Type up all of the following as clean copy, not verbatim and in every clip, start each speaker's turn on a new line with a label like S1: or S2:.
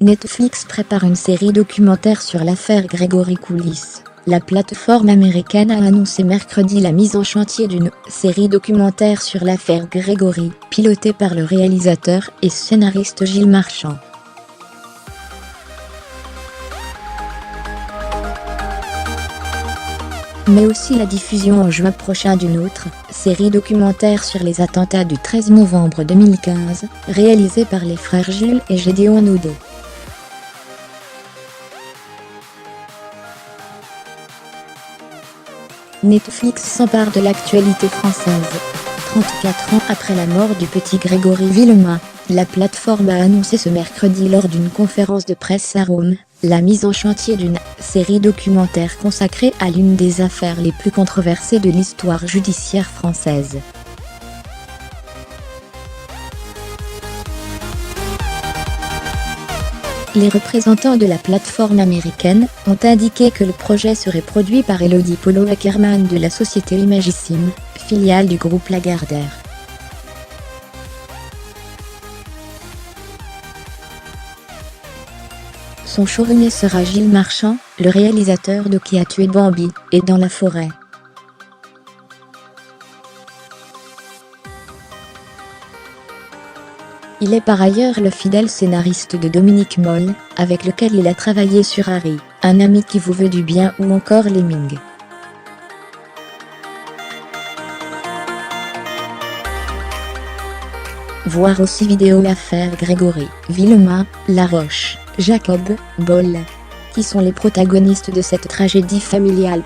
S1: Netflix prépare une série documentaire sur l'affaire Grégory Coulisses. La plateforme américaine a annoncé mercredi la mise en chantier d'une série documentaire sur l'affaire Grégory, pilotée par le réalisateur et scénariste Gilles Marchand. Mais aussi la diffusion en juin prochain d'une autre série documentaire sur les attentats du 13 novembre 2015, réalisée par les frères Jules et Gédéon Naudet. Netflix s'empare de l'actualité française. 34 ans après la mort du petit Grégory Villemain, la plateforme a annoncé ce mercredi lors d'une conférence de presse à Rome, la mise en chantier d'une série documentaire consacrée à l'une des affaires les plus controversées de l'histoire judiciaire française. Les représentants de la plateforme américaine ont indiqué que le projet serait produit par Elodie Polo-Ackerman de la société Imagissime, filiale du groupe Lagardère. Son showrunner sera Gilles Marchand, le réalisateur de Qui a tué Bambi et Dans la forêt. Il est par ailleurs le fidèle scénariste de Dominique Moll, avec lequel il a travaillé sur Harry, Un ami qui vous veut du bien ou encore Lemming. Voir aussi vidéo l'affaire Grégory Villemain, Laroche, Jacob, Boll. Qui sont les protagonistes de cette tragédie familiale ?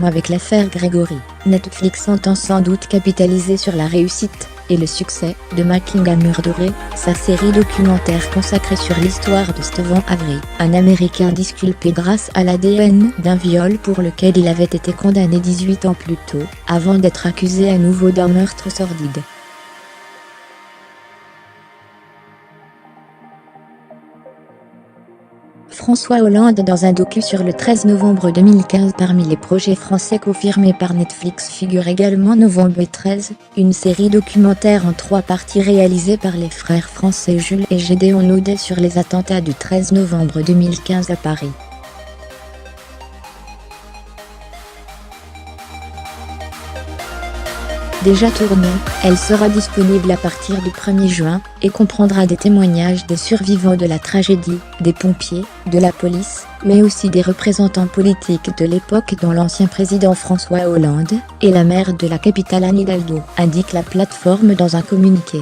S1: Avec l'affaire Grégory, Netflix entend sans doute capitaliser sur la réussite et le succès de Making a Murderer, sa série documentaire consacrée sur l'histoire de Steven Avery, un Américain disculpé grâce à l'ADN d'un viol pour lequel il avait été condamné 18 ans plus tôt, avant d'être accusé à nouveau d'un meurtre sordide. François Hollande dans un docu sur le 13 novembre 2015. Parmi les projets français confirmés par Netflix figure également Novembre 13, une série documentaire en 3 parties réalisée par les frères français Jules et Gédéon Naudet sur les attentats du 13 novembre 2015 à Paris. Déjà tournée, elle sera disponible à partir du 1er juin, et comprendra des témoignages des survivants de la tragédie, des pompiers, de la police, mais aussi des représentants politiques de l'époque dont l'ancien président François Hollande, et la maire de la capitale Anne Hidalgo, indique la plateforme dans un communiqué.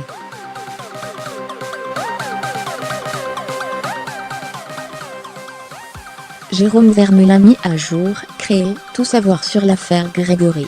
S1: Jérôme Vermeulen mis à jour, créé, tout savoir sur l'affaire Grégory.